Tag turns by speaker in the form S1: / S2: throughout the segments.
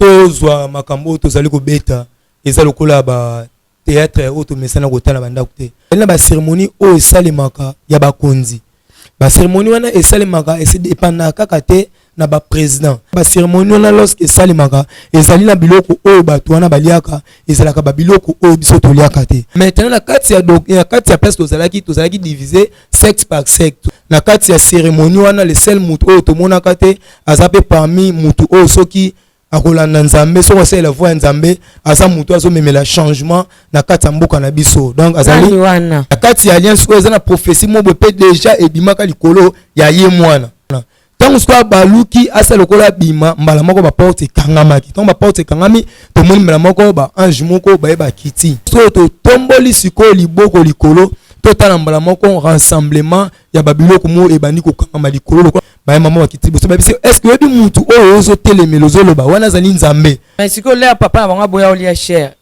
S1: tozwa makambo tozali ko beta eza lokola ba théâtre auto mesana kotana banda kote na ba cérémonie o esalemaka ya bakonzi ba cérémonie wana esalemaka ese dépendant kaka te na ba président ba cérémonie wana lorsque esalemaka ezali na biloko o bato wana baliaka ezalaka ba biloko o biso toliaka te maintenant na kati ya place tozalaki diviser sexe par sexe na kati ya cérémonie wana le seul mutu o tomonaka te azape parmi mutu o soki akolanda nzambe soko c'est la voix nzambe asa mutu azo memela changement na kati ya mboka na biso donc azali na kati ya alliance o ezana prophétie mo bope déjà ebimaka likolo ya ye mwana tant soit baluki asa lokola bima mbala moko ba porte kangamaki tant ba porte kangami to moni mbala moko ba ange moko ba eba kiti so to tomboli siko liboko likolo to tala mbala moko rassemblement ya babiloko mo ebani ko kangama likolo ba maman wakiti boso ba bisi est-ce que bi mutu o ozo telemelo zoloba wana zali nzambe
S2: mais siko le papa banga boya olia cher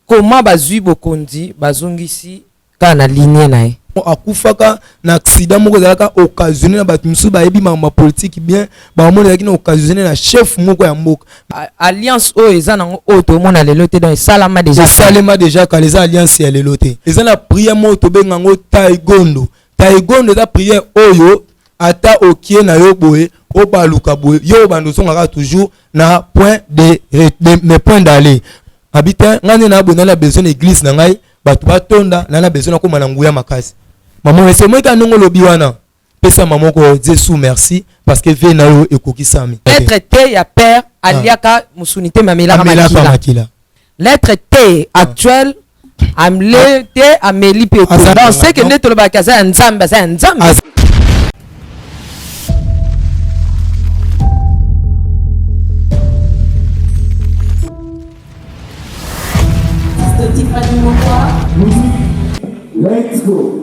S2: comment bazui bokondi bazongisi kana ligne nae
S1: akufaka na accident moko zalaka occasionné na bato musu ba yebi ma politique bien ba mona yakina occasionné na chef moko ya mboka
S2: alliance o eza nango o to mona lelo te donc salama
S1: déjà ka les alliances ya lelo te eza na prière mo to bengango taïgondo eza prière oyo ata okie na yo boye o baluka boye yo bando songa toujours na point de point d'aller habitant ngane na abona la besoin église na ngai bato batonda na besoin na koma na nguya makasi maman c'est moi qui ndongo lobi wana pesa maman ko Jésus merci parce que ve na yo ekokisami
S2: lettre T ya père aliaka musunité mamela makila lettre T actuelle amle T ameli pe donc c'est que neto lo bakaza nzambe
S3: Let's go.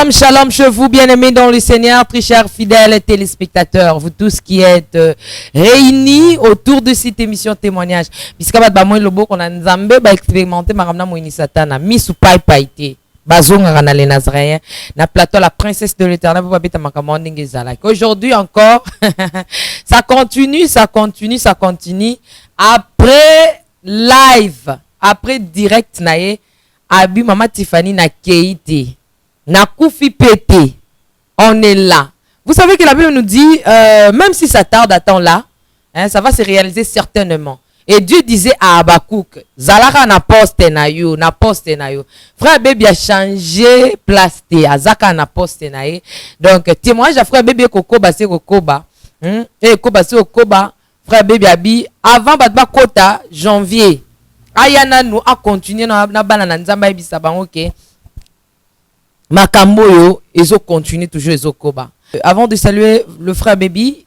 S2: Shalom chez vous, bien-aimés dans le Seigneur, très chers fidèles téléspectateurs, vous tous qui êtes réunis autour de cette émission témoignage. Puisque on a Nzambe expérimenté maramna moini satana misu pai paité bazonga na les Nazaréens na plateau la princesse de l'Éternel pour babita makamande ngezalaki. Aujourd'hui encore ça continue après live, après direct nae abi mama Tiffany na Keité. Nakoufi pété, on est là. Vous savez que la Bible nous dit, même si ça tarde à temps là, hein, ça va se réaliser certainement. Et Dieu disait à Habakkuk, Zalara na poste na yo. Frère bébé a changé place te, Azaka na poste na yo. Donc témoignage à frère bébé kokoba c'est kokoba, et koba c'est kokoba. Frère bébé abi avant batba kota janvier. Ayana nous a continué na banana nzamba ebisa bango ke. Makambo yo, ezo continue toujours ezo koba. Avant de saluer le frère Baby,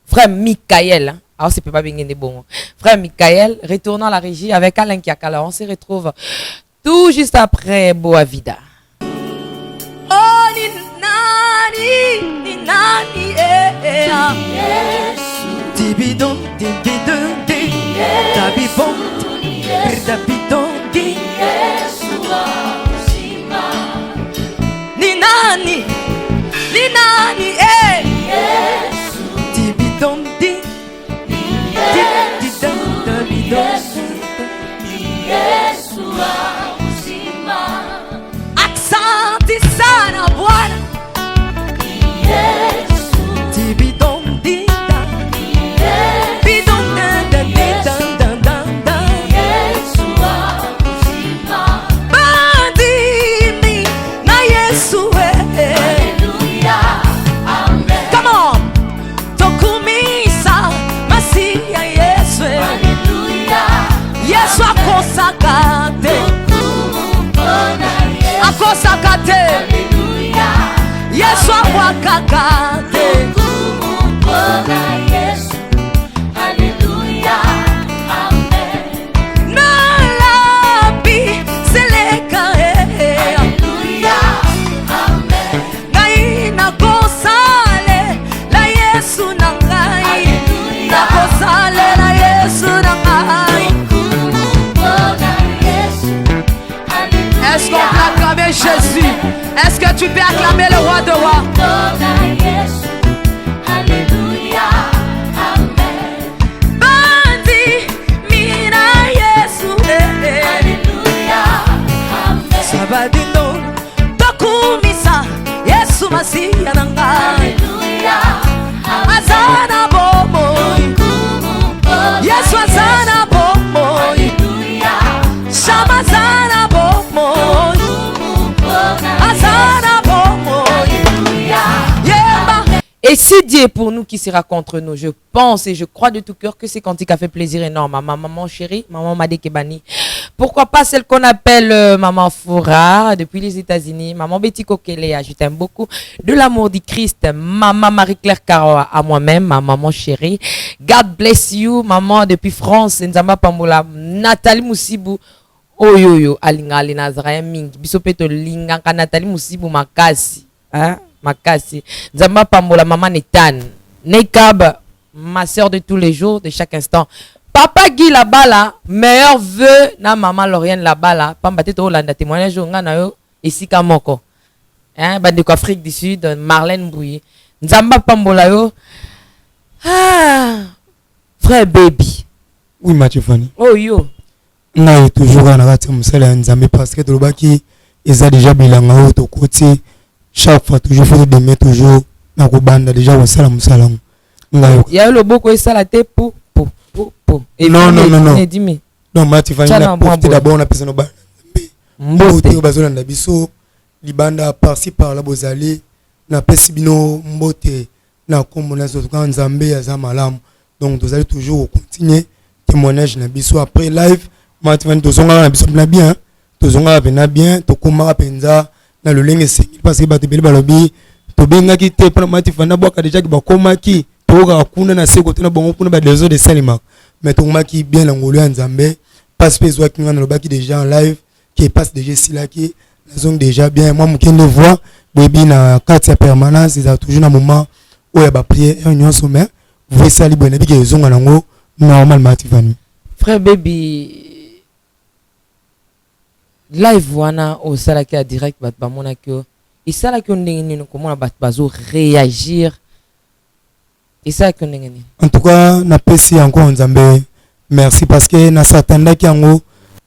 S2: frère Michael, alors c'est pas bien bon. Frère Michael, retournant à la régie avec Alain Kiakala. On se retrouve tout juste après Boavida. Oh ni nani Tibidon tabibon tabidon Ni nani Yesu Tibidondi Yesu wa uzima Asante sana Bwana Yesu Tibidondi Yesu wa uzima Bandimi na Yesu Akosakate Est-ce que tu peux acclamer le roi de rois?
S4: Alléluia, Amen.
S2: Bandi, mina Yesu,
S4: Alléluia, Amen.
S2: Sabadino, Tokumisa, Yesu Masiya nangai.
S4: Alléluia,
S2: Azana bomo, Yesu azana bomo,
S4: Alléluia,
S2: Shamazana bomo, azana bomo. Yemba. Et si Dieu est pour nous, qui sera contre nous? Je pense et je crois de tout cœur que c'est cantique a fait plaisir énorme à ma maman chérie, maman Madekebani. Pourquoi pas celle qu'on appelle maman Foura depuis les États-Unis, maman Betty Kokelea, je t'aime beaucoup. De l'amour du Christ, maman Marie-Claire Caroa, à moi-même, ma maman chérie. God bless you, maman depuis France, Nzamba Pambola, Nathalie Moussibou. Oyoyo, alingali Nazaraya Mingi, bisopeto linga Nathalie Moussibou makasi. Hein? Makasi. Nzamba Pambola, maman Netan. Nekab, ma soeur de tous les jours, de chaque instant. Papa Guy là-bas là, meilleur vœu na maman Lauriane là-bas là, pamba tete Hollande témoignage nga na yo esika moko. Hein, bande ko Afrique du Sud, Marlène Bouye. Nzamba Pambola yo. Ah, frère baby.
S1: Oui, Mathieu Fanny.
S2: Oh yo.
S1: Nga toujours na kati musala nzambe parce que tolobaki eza déjà bilanga o to côté chaque fois toujours faut aimer toujours na ko banda déjà wasala musala nga yo.
S2: Ya lo boko esala te pou.
S1: Non.
S2: Dis-moi.
S1: Non, Mathieu Fanny na profiter d'abord na pesa no ba. Mbote o bazola na biso libanda par-ci par là bozali na pesi bino mbote na kombo na zo ka nzambe ya za malamu. Donc vous allez toujours continuer témoignage na biso après live. Mathieu Fanny tozonga na biso na bien. Tozonga na bien, tokoma penza na le lenge sengi parce que ba tebeli balobi to benga ki te pour Mathieu Fanny boka déjà ki bakoma ki toka kuna na seko tena bongo kuna ba des autres de Salima. Mais tokoma ki bien na ngolo ya nzambe passe pe zo ki ngana lobaki déjà en live qui passe déjà si là qui la zone déjà bien moi mukende voix baby na carte permanence ils a toujours un moment où il va prier union sommet vous voyez ça libre na biki zonga nango normal Mathieu Fanny.
S2: Frère baby live wana o sala ki a direct bat ba mona ki et sala ki ndenge nini comment bat bazo réagir et ça ki ndenge nini.
S1: En tout cas na pesi encore nzambe merci parce que na satanda ki yango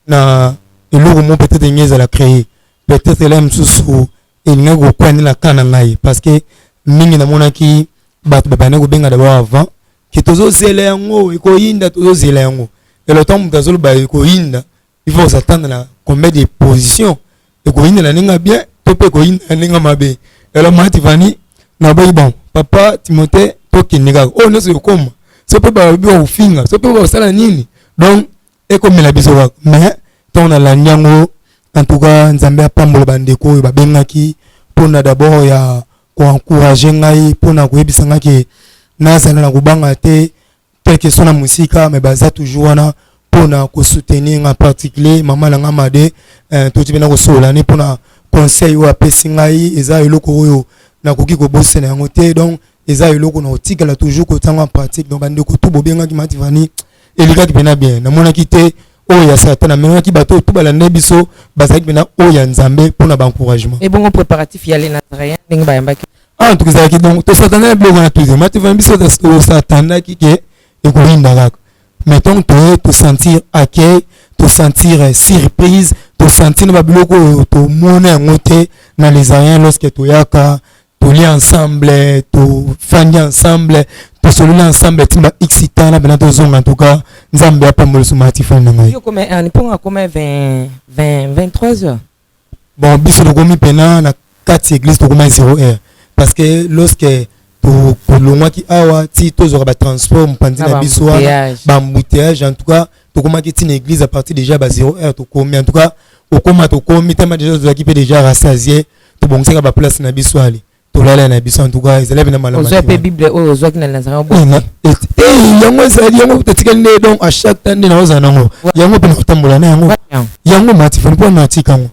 S1: na eloko mo peut-être ngeza la créer peut-être là msusu elinga ko kwani la kana ngai parce que mingi na mona ki bat babane ko benga d'abord avant ki tozo zela yango iko yinda tozo zela yango et le temps mutazolo ba iko yinda il faut s'attendre na combien de positions et ko yinda na ninga bien to pe ko yinda ninga mabe et là Mathieu Fanny na boy bon papa Timothée to kinega oh no se koma so pe ba bi o finga so pe ba sala nini donc e ko mela biso wa mais ton la nyango en tout cas nzambe apambola bandeko ba bengaki pona d'abord ya ko encourager ngai pona ko yebisa ngaki na sana na kubanga te quelque chose na musika mais baza toujours wana pona ko soutenir en particulier maman na ngamade to tibena ko sola ni pona conseil wa pesi ngai eza eloko oyo na koki ko bosena yango te donc eza eloko na otikala toujours ko tanga en pratique donc bandeko to bobengaki Mathieu Fanny elika ki pena bien na mona ki te oh ya satana mais qui bateau tout balanda biso bazaki bena oh ya nzambe pour na ba encouragement
S2: Et bon préparatif y aller na rien ndenge ba yambaki.
S1: ah tout ça qui donc to satana bloc na tout Mathieu Fanny biso to satana qui ke e ko hinda kaka mais donc to sentir accueil to sentir surprise to sentir na ba biloko to mona ngote na les ariens lorsque to yaka to li ensemble to fandi ensemble to solo ensemble timba excitant na bena to zonga en tout cas nzambe apambola so Mathieu Fanny na ngai.
S2: Yo comme on est comme 23 heures.
S1: Bon biso to komi pena na 4 église to koma 0 heure parce que lorsque to kolongwa ki awa ti to zo ba transport mpandi na biso ba embouteillage en tout cas to koma ki ti na église à partir déjà ba 0 heure to komi en tout cas au koma to komi tema déjà to ki pe déjà rassasié to bongisa ba place na biso ali to lala na biso en tout cas ils élèvent na malama.
S2: Ozo pe bible o ozo ki na Nazareth bo.
S1: Yango ezali yango to tikali ne donc à chaque temps na oza nango yango pe na tambola na yango yango Mathieu Fanny po na tikango.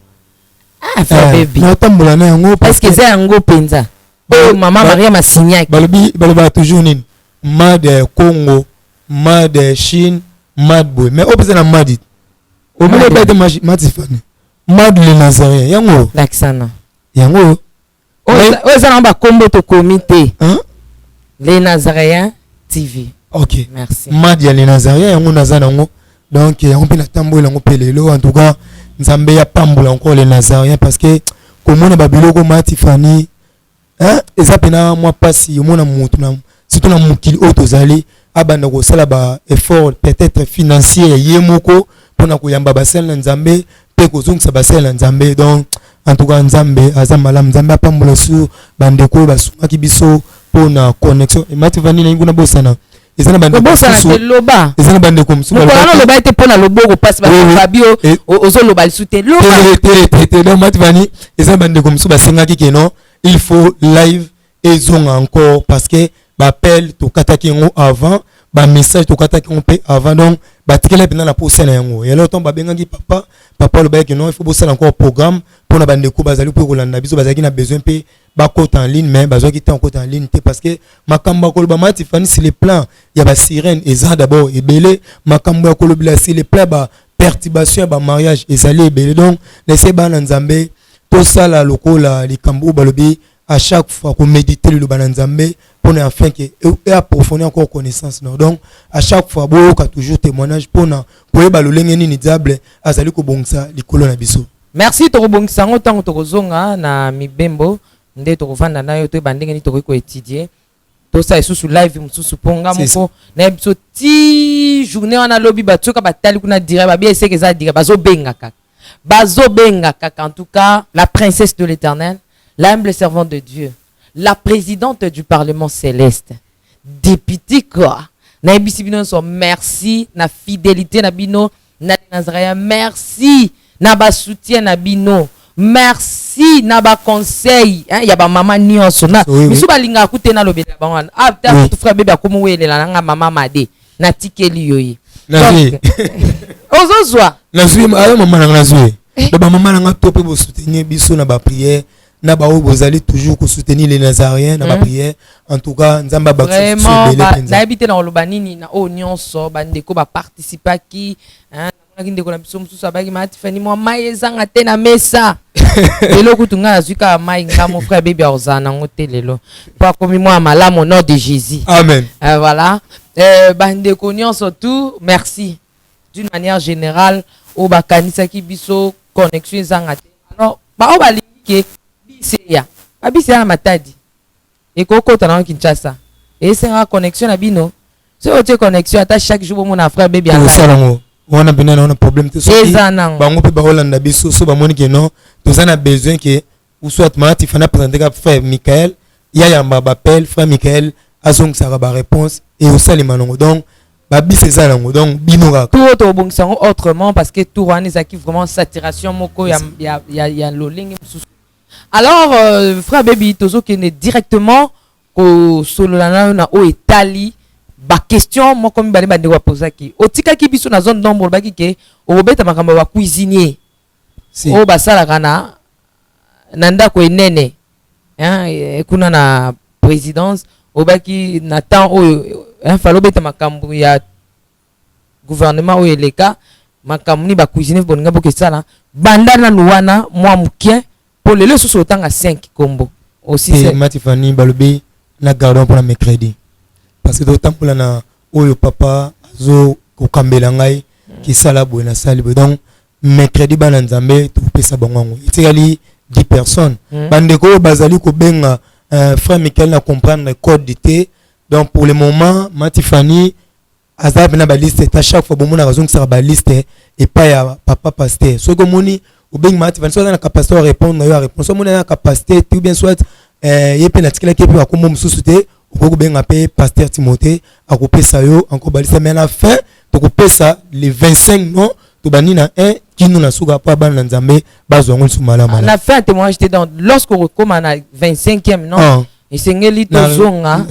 S2: Ah frère baby.
S1: Na tambola na yango
S2: parce que c'est yango penza. Oh maman Maria Massignac.
S1: Balobi toujours nini mad Congo mad Chine mad boy mais opesa na mad au milieu pas de Mathieu Fanny mad le Nazarien yango
S2: Laksana
S1: yango
S2: oyo eza na bakombo tokomi te
S1: hein?
S2: Les Nazaréens TV.
S1: Ok.
S2: Merci.
S1: Madia les Nazaréens yango naza nango. Donc yango pe na tambola yango pe lelo en tout cas nzambe ya pambola encore les Nazaréens parce que komona babiloko Matifani hein eza pena moi pasi omona mutu na surtout na mukili otozali abanda ko sala ba effort peut-être financier yemoko pona koyamba basel na nzambe pe kozongisa basel na nzambe donc en tout cas nzambe azamala nzambe apambola su bandeko basumaki biso pona connexion et Matifani na nguna bosana ezana bandeko
S2: bosana te loba
S1: ezana bandeko msu
S2: balobana loba ete pona loboko passe ba Fabio ozo loba lisute loba
S1: te donc Matifani ezana bandeko msu basengaki ke non il faut live et zonga encore parce que appel to kataki ngo avant ba message to kataki ngo pe avant donc batikela pena na posela yango et alors ton babengaki papa le baiki non il faut bosser encore programme pour na bandeko bazali pour kolanda biso bazaki na besoin pe ba côte en ligne mais bazwa ki en côte en ligne te parce que makamba ko ba Matifani c'est les plans il y a ba sirène eza d'abord ebele makamba ko lobila c'est les plans ba perturbation ba mariage ezali ebele donc laissez ba na nzambe to sala lokola likambo balobi à chaque fois qu'on médite le bananzambe pour afin que et approfondir encore connaissance non donc à chaque fois beau ka toujours témoignage pour na pour balolenge ni diable azali ko bongsa likolo na biso.
S2: Merci to bongsa ngotango to kozonga na mibembo nde to kovanda nayo to bandenge ni to ko étudier to sa esusu live mususu ponga moko na biso ti journée wana lobi batsoka batali kuna dire ba bien c'est que ça dire bazo benga kaka en tout cas la princesse de l'Éternel, l'humble servante de Dieu, la présidente du Parlement céleste, député quoi. Na bisibino so merci na fidélité na bino na Nazaréen, merci na ba soutien na bino, merci na ba conseil hein ya ba mama nyonso na misu balinga kute na lobela banwana after tout frère bébé akomo welela na mama made na tikeli yoyi ozozwa
S1: nazwi ayo mama na nazwi do ba mama na tope bo soutenir biso na ba prière na ba o bozali toujours ko soutenir les Nazaréens na ba prière en tout cas nzamba ba
S2: vraiment na habité na lobanini na o nyonso bandeko ba participer ki hein na ndeko na biso mususu abaki Matifani mo maezanga te na mesa lelo kutunga azuka mai nga mon frère bébé ozana ngote lelo pa komi moi malamu au nom de Jésus
S1: amen
S2: voilà bandeko nyonso tout merci d'une manière générale au bakanisa ki biso connexion zanga te alors ba o balingi ke biseya na matadi et kokota na Kinshasa et c'est une connexion na bino c'est autre connexion ata chaque jour mon frère bébé
S1: en on a bien un problème te so bango pe ba Hollande biso so ba moni ke non tous en a besoin que ou soit Matifani présenter ka frère Michael ya ba appel frère Michael azong sa ba réponse et au salimanongo donc babi c'est ça donc binora
S2: tout autre bon ça autrement parce que tout wana ezaki vraiment saturation moko ya lolingi mususu. Alors frère baby tozo kene directement ko sololana na o etali ba question moko mi bale bande wa posaki otika ki biso na zone d'ombre baki ke obeta makambo ba cuisinier si o basala kana nanda ko enene hein kuna na présidence obaki na temps o falo beta makambo ya gouvernement o eleka makambo ni ba cuisiner boninga bokesala banda na luwana mwa mukien pour le sous autant 5 combo aussi
S1: c'est Matifani balobi na gardon pour la mercredi parce que d'autant pour na oyo papa zo ko kambela ngai ki sala bo na sali donc mercredi bana nzambe to pesa bango etikali 10 personnes bandeko bazali ko benga frère Michael na comprendre code d'été donc pour le moment Matifani azab na ba liste à chaque fois bon na raison que ça ba liste et pas ya papa pasteur so ko moni ou bien Matifani soit dans la capacité à répondre à réponse on a la capacité tout bien soit yepe na tikela kepe akomo mususu te ko benga pe pasteur Timothée akopé ça yo encore ba liste mais à la fin to ko pesa les 25 non to bani na 1 qui nous na suka pa ban nzambe bazwa ngol sumala mala
S2: la fin témoignage j'étais dans lorsqu'on recommande à 25e non et c'est ngeli to zonga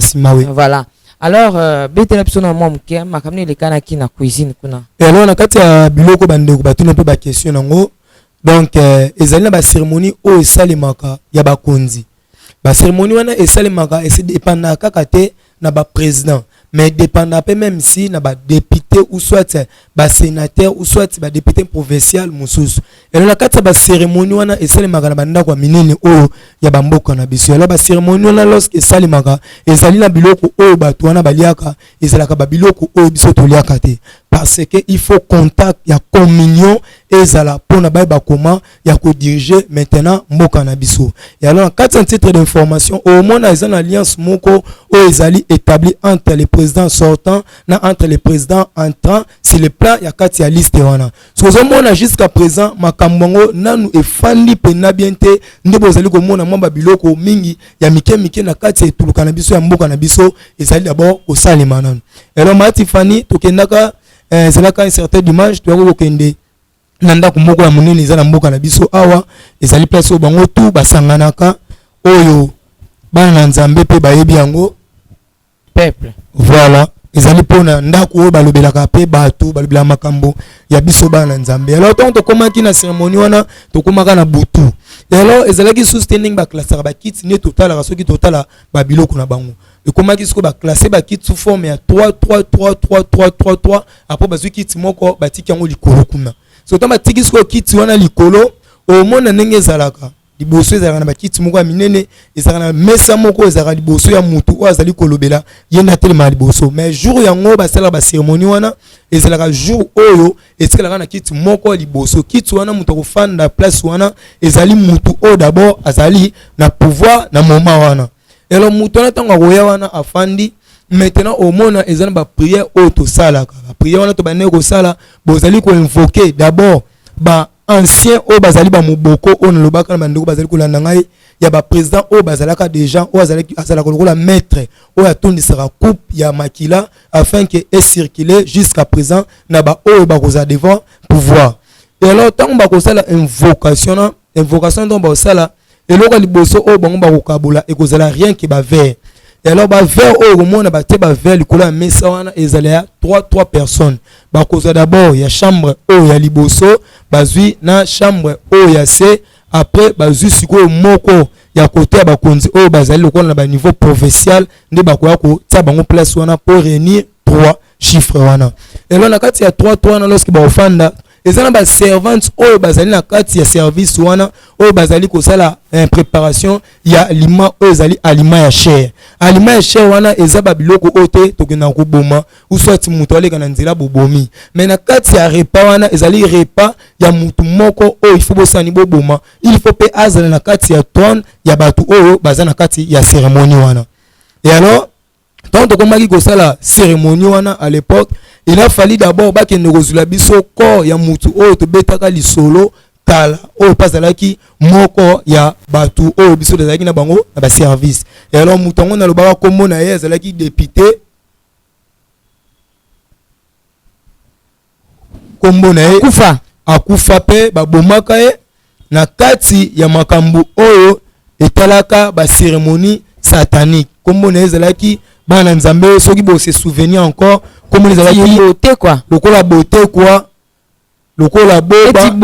S2: voilà. Alors betela pisona mwa mke makamni le kana ki na cuisine kuna
S1: et alors na kati ya biloko bandeko batuna pe ba question nango donc ezali na ba cérémonie o esalimaka ya bakonzi ba cérémonie wana esalimaka ese dépendaka kaka te na ba président mais dépendant peu même si na ba député ou soit ba sénateur ou soit ba député provincial mususu et la kati ba cérémonie wana esalemaka na banda kwa minene oyo ya bamboka na biso alors ba cérémonie wana lorsque esalemaka ezali na biloko oyo bato wana baliaka ezalaka ba biloko oyo biso toliaka te parce que il faut contact ya communion ezala pona ba comment ya ko diriger maintenant mboka na biso et alors en quatre titres d'information au moins na une alliance moko oyo ezali établi entre les présidents sortants na entre les présidents entrants sur le plan ya kati ya liste wana so zo mona jusqu'à présent makambongo nanu efandi pena bien te ndebo ezali ko mona mwamba biloko mingi ya mike na kati ya tuluka na biso ya mboka na biso ezali d'abord au salima nanu et alors Matifani tokendaka c'est là quand un certain dimanche tu vas kende nanda ko moko ya munene ezala mboka na biso awa ezali place o bango tu basanganaka oyo bana nzambe pe bayebi yango
S2: peuple
S1: voilà ezali pona ndako oyo balobelaka pe bato balobela makambo ya biso bana nzambe alors tant to komaki na cérémonie wana to komaka na butu alors ezalaki sustaining ba classera ba kit ne total la soki total ba biloko na bango et komaki siko ba classer ba kit sous forme ya 3 3 3 3 3 3 3 après ba kit moko batiki yango likolo kuna so tamba tiki siko kit wana likolo au mona ndenge ezalaka liboso ezalaka na bakiti moko ya minene ezalaka na mesa moko ezalaka liboso ya mutu oyo azali kolobela yenda telema liboso mais jour yango basalaka ba cérémonie wana ezalaka jour oyo etikalaka na kiti moko liboso kiti wana mutu akofanda place wana ezali mutu oyo d'abord azali na pouvoir na moment wana alors mutu wana ntango akoya wana afandi maintenant au mona ezali ba prière oyo tosalaka ba prière wana tobandeki kosala bozali koinvoquer d'abord ba ancien o bazali ba muboko o na lobaka na bandeko bazali kolanda ngai ya ba président o bazalaka déjà o azala kolokola maître o atondisaka coupe ya makila afin que est circuler jusqu'à présent na ba o ba koza devant pouvoir et alors tant ba kosala invocation donc ba sala eloko liboso o bango ba kokabola e kozala rien que ba verre et alors ba verre o komona ba te ba verre likolo ya mesa wana ezala 3 personnes ba koza d'abord ya chambre o ya liboso bazui na chambre o ya se après bazui siko moko ya côté ya bakonzi o bazali lokola na ba niveau provincial nde bakoya ko tia bango place wana pour réunir 3 chiffres wana et alors na kati ya 3 wana lorsque ba ofanda ezana ba servante o bazali na kati ya service wana o bazali ko sala préparation ya aliment o ezali aliment ya chair wana ezaba biloko ote tokena ko boma ou soit mutu aleka na nzela bobomi mais na kati ya repas wana ezali repas ya mutu moko o il faut bosani boboma il faut pe azala na kati ya tonne ya batu oyo bazana na kati ya cérémonie wana et alors tant que komaki ko sala cérémonie wana à l'époque il a fallu d'abord ba kende kozula biso corps ya mutu oyo tobetaka lisolo kala oyo pazalaki moko ya batu oyo biso ezalaki na bango na ba service et alors mutu ngo na lobaka kombo na ye ezalaki député kombo na ye akufa pe babomaka ye na kati ya makambo oyo etalaka ba cérémonie satanique kombo na ye ezalaki bana nzambe soki bo se souvenir encore comme les avaient
S2: beauté quoi
S1: lokola beauté quoi lokola boba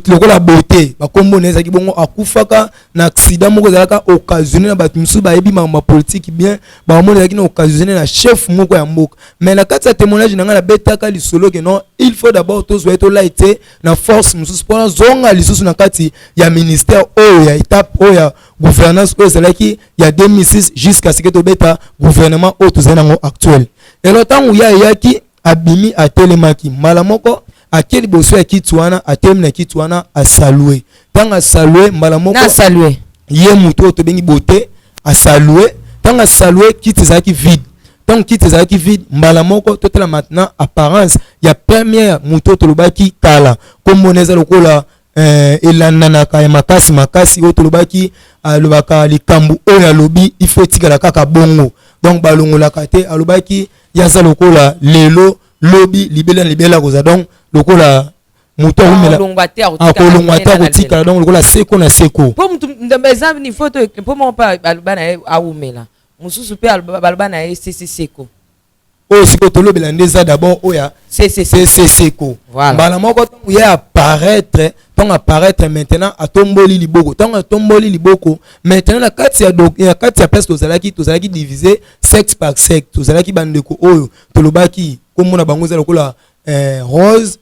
S1: lokola beauté ba kombo neza ki bongo akufaka na accident moko zalaka occasionné na batu musu ba yebi ma politique bien ba mona ki na occasionné na chef moko ya mboka mais na kati ya témoignage na ngala betaka lisolo que non il faut d'abord tous être là été na force musu pour zonga lisusu na kati ya ministère o ya étape o ya gouvernance o zalaki ya 2006 jusqu'à ce que to beta gouvernement o to zanango actuel et le temps où ya yaki abimi atelemaki mala moko akeli boso ya kitwana atem na kitwana a saluer tanga saluer mala moko
S2: na saluer
S1: ye muto to bengi beauté a saluer tanga saluer kiti zaki vide donc kiti zaki vide mala moko totala maintenant apparence ya première muto to lobaki kala comme moneza lokola elananaka ya makasi oyo tolobaki alobaka likambo oyo alobi il faut etikala kaka bongo donc balongolaka te alobaki yaza lokola lelo lobi libela koza donc lokola muto akomela akolongwa te akotikala donc lokola seko na seko
S2: po mutu ndembeza ni photo po mo pa alobana aumela mususu pe alobana seko
S1: oyo siko tolobela ndeza d'abord oya c'est ko
S2: voilà
S1: mbala moko tango ya apparaître tant apparaître maintenant atomboli liboko tant atomboli liboko maintenant na kati ya place tozalaki diviser sexe par sexe tozalaki bandeko oyo tolobaki komona bango za lokola rose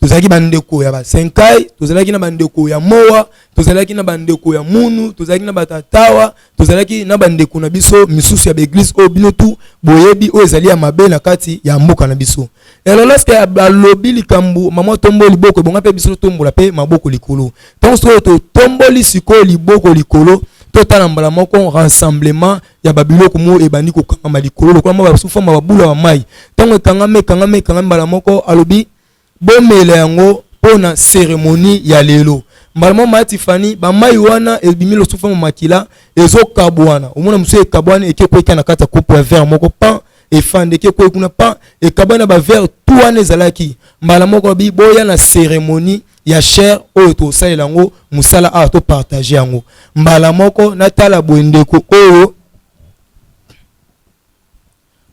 S1: tozalaki bandeko ya ba senkai tozalaki na bandeko ya moa tozalaki na bandeko ya munu tozalaki na batatawa tozalaki na bandeko na biso misusu ya l'église o bino tu boyebi o ezali ya mabe na kati ya mboka na biso elo lorsque balobi likambu mama tomboli liboko bonga pe biso tombola pe maboko likolo tant so to tomboli siko liboko likolo totala mbala moko rassemblement ya babiloko mo ebandi ko kanga likolo lokola mo basufa mabula wa mai tango ekangame mbala moko alobi bomele yango pona cérémonie ya lelo mbalamo matifani ba mai wana ebimilo sufa makila ezokabwana omona muso ekabwana ekekweka na kata coupe ya verre moko pan efande ekekwe kuna pan ekabwana ba verre tout wana ezalaki mbalamo ko bi boya na cérémonie ya cher oyo to salela yango musala a to partager yango mbalamo ko natala bwendeko oyo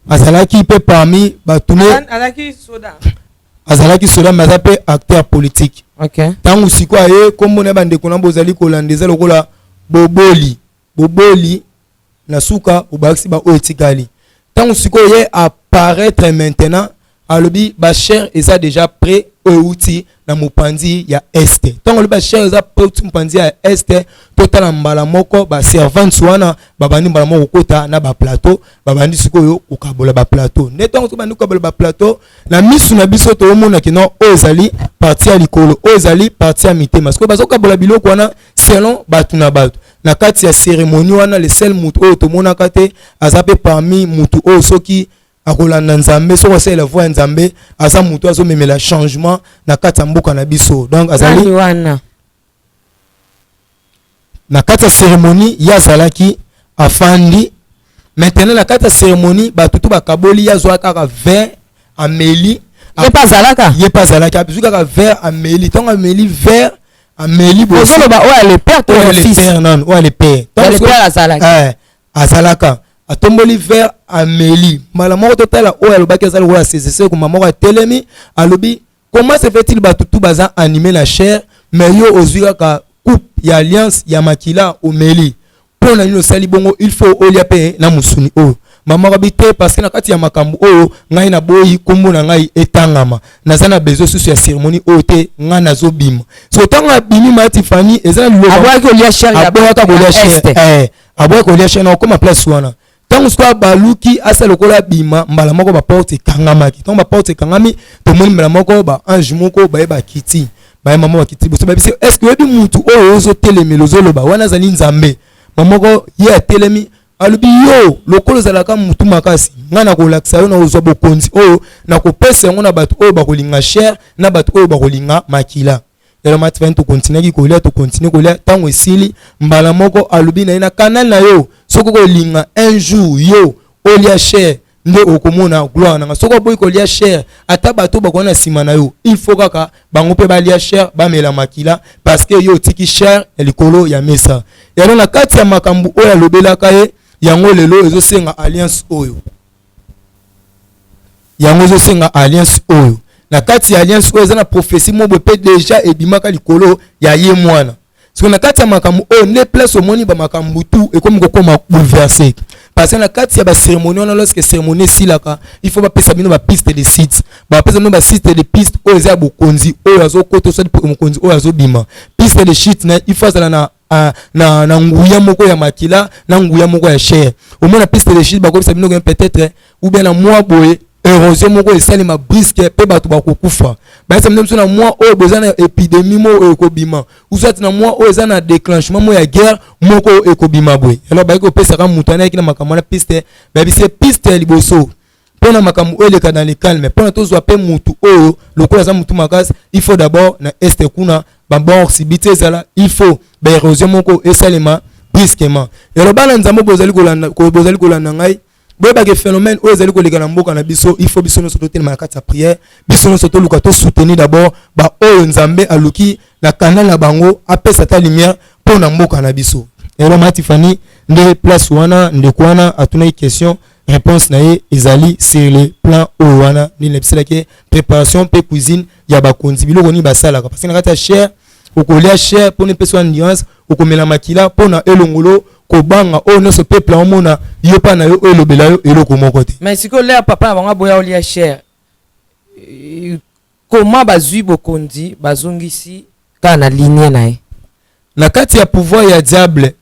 S1: azalaki pe parmi batune
S2: azalaki soda
S1: azalaki soda maza pe acteur politique.
S2: OK.
S1: Tangu siko aye kombo na bandeko na bozali kolandeza lokola boboli na suka ubakisi ba oetikali. Tangu siko ye apparaître maintenant alobi ba cher eza déjà prêt outi na mopanzi ya este. Tangu le ba cher eza prêt mopanzi ya este total mbala moko ba servante wana babandi mbala moko kota na ba plateau babandi siko yo ukabola ba plateau. Ne tangu to bandi ukabola ba plateau na misu na biso to mona kino ozali parti ya likolo ozali parti ya mitema. Siko bazo kabola biloko wana selon batu na batu. Na kati ya cérémonie wana le seul mutu o to mona kate azape parmi mutu o soki akolanda nzambe soko se la voix nzambe asa mutu azo memela changement na kati ya mboka na biso donc azali
S2: wana
S1: na kati ya cérémonie ya zalaki afandi maintenant na kati ya cérémonie batutu bakaboli ya zwa kaka vin ameli ye pas zalaka abizu kaka vin ameli tonga ameli vin ameli bo
S2: solo ba oya le père to le fils
S1: non oya le père
S2: donc le père azalaka
S1: azalaka atomboli ver ameli mala moko totala oyo alobaki azali kola cc kuma moko atelemi alobi comment se fait-il batutu baza animé na chair mais yo ozwi kaka coupe ya alliance ya makila omeli pona nino sali bongo il faut olia pe na musuni oyo mama kabite parce que na kati ya makambu oyo ngai na boyi kombo na ngai etangama naza na besoin susu ya cérémonie oyo te ngai nazobima so tanga bimi matifani eza lo
S2: aboyaki olia chair ya
S1: aboyaki olia chair na okoma place wana tango sikoyo baluki asa lokola bima mbala moko baporte ekangamaki tango baporte ekangami tomoni mbala moko baange moko baye bakiti baye mama bakiti boso babisi est-ce que oyebi mutu oyo ozotelemela ozoloba wana azali nzambe mamoko ye atelemi alobi yo lokolo ozalaka mutu makasi ngai nakolakisa yo na ozwa bokonzi oyo nakopesa yango na bato oyo bakolinga cher na bato oyo bakolinga makila yalo matifani tokontinaki kolia kolia tango esili mbala moko alobi na ye na kanal na yo soko kolinga un jour yo olia cher nde okomona gloire nanga soko boyi kolia cher ata bato bakona nsima na yo il faut kaka bango mpe balia cher bamela makila parce que yo otiki cher likolo ya mesa yalo na kati ya makambo oyo alobelaka ye yango lelo ezosenga alliance oyo na kati ya alliance oyo eza na prophétie moko pe déjà ebimaka likolo ya ye mwana siko na kati ya makambo oyo nde place omoni ba makambo tu ekomi kokoma bouleversé parce que na kati ya ba cérémonie wana lorsque cérémonie silaka il faut bapesa bino ba piste de sites bapesa bino ba site de piste oyo eza bokonzi oyo azokota so mokonzi oyo azobima piste de shit na il faut azala na nguya moko ya makila na nguya moko ya cher omona piste de shit bakobisa bino peut-être ou bien na mois boye érosion moko esalema brisque pe bato bakokufa bayesa mino biso na mois oyo boza na épidémie moko ekobima usati na mois oyo eza na déclenchement moko ya guerre moko ekobima boye alors bayeki kopesaka mutu anayaki na makambo na piste bayebisi piste ya liboso mpona makambo oyo eleka dans le calme mpona tozwa pe mutu oyo lokola aza mutu makasi il faut d'abord na este kuna babor sibite ezala il faut baérosion moko esalema brusquement alors bana nzambe bozali kolanda ngai boyebake phénomène oyo ezali koleka na mboka na biso il faut biso nyonso totelema na kati ya prière biso nyonso toluka tosoutenir d'abord baoyo nzambe aluki na kanal na bango apesa ta lumière mpo na mboka na biso elo matifani nde place wana ndeko wana atunaki question réponse na ye ezali sur le plan owana ni lebiselaki préparation pe cuisine ya bakonzi biloko ni basalaka parce que na kati ya chair okolia chair pour ne pesa nuance okomela makila pona elongolo kobanga o no se peuple omona yo pa na yo elobela yo eloko moko te
S2: mais siko le papa na banga boya olia chair comment bazui bokondi bazongisi ka na ligne na ye
S1: na kati ya pouvoir ya diable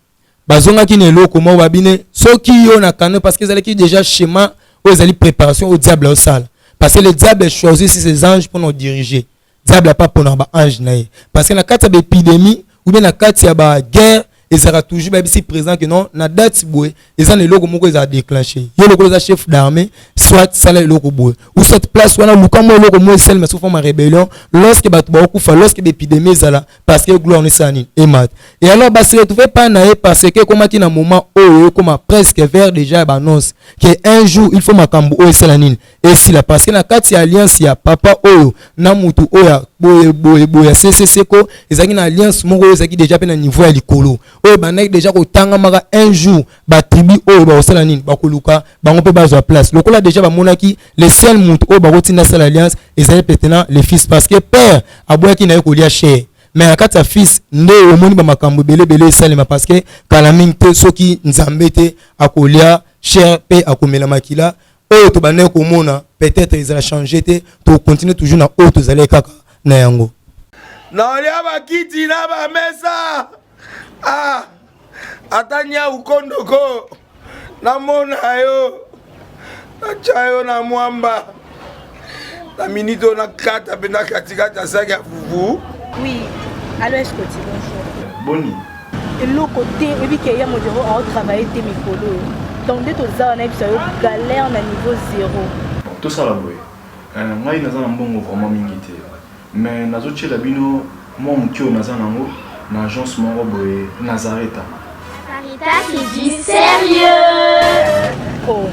S1: bazongaki na eloko moko babine soki yo na kano parce que ezalaki déjà schéma ou ezali préparation au diable au sale parce que le diable choisit ses anges pour nous diriger diable a pas pour nous ba ange na ye parce que na kati ya épidémie ou bien na kati ya ba guerre ezara toujours ba ici présent que non na date boue ezana eloko moko ezara déclencher yo loko za chef d'armée soit sala eloko boue ou cette place wana lukamo eloko mo sel mais sous forme rébellion lorsque ba tuba okufa lorsque l'épidémie ezala parce que gloire ne sani et mat et alors ba se retrouver pas na ye parce que comme qui na moment oh comme presque vers déjà ba annonce que un jour il faut makambo o sala nini et si la parce que na kati alliance ya papa oyo na mutu oya boye CCC ko ezaki na alliance moko ezaki déjà pe na niveau ya likolo oyo bandaki déjà kotanga maka un jour ba tribu oyo ba osala nini ba koluka bango pe bazwa place lokola déjà ba monaki le seul mutu oyo ba kotinda sala alliance ezali maintenant le fils parce que père aboyaki na yekolia cher mais na kati ya fils nde omoni ba makambo belebele esalema parce que kala mingi te soki nzambe te akolia cher pe akomela makila oyo to banaye komona peut-être ezala changer te to continuer toujours na oyo tozali kaka na yango
S5: naolia bakiti na bamesa atanya ukondoko namona yo nacha yo na mwamba na minito na kata pe na katikati ya saki ya fufu.
S6: Oui, allô, est-ce que tu bonjour?
S5: Boni.
S6: Et l'autre côté, et puis qu'il y a mon bureau à travailler tes micros. Donc, dès que tu as un galère à niveau 0.
S7: Tout ça là, oui. Moi, je suis un bon vraiment mingi. Mais nazo tchela bino moi mukio naza nango na agence moko boye Nazareta.
S4: Sarita qui dit sérieux.
S6: Oh.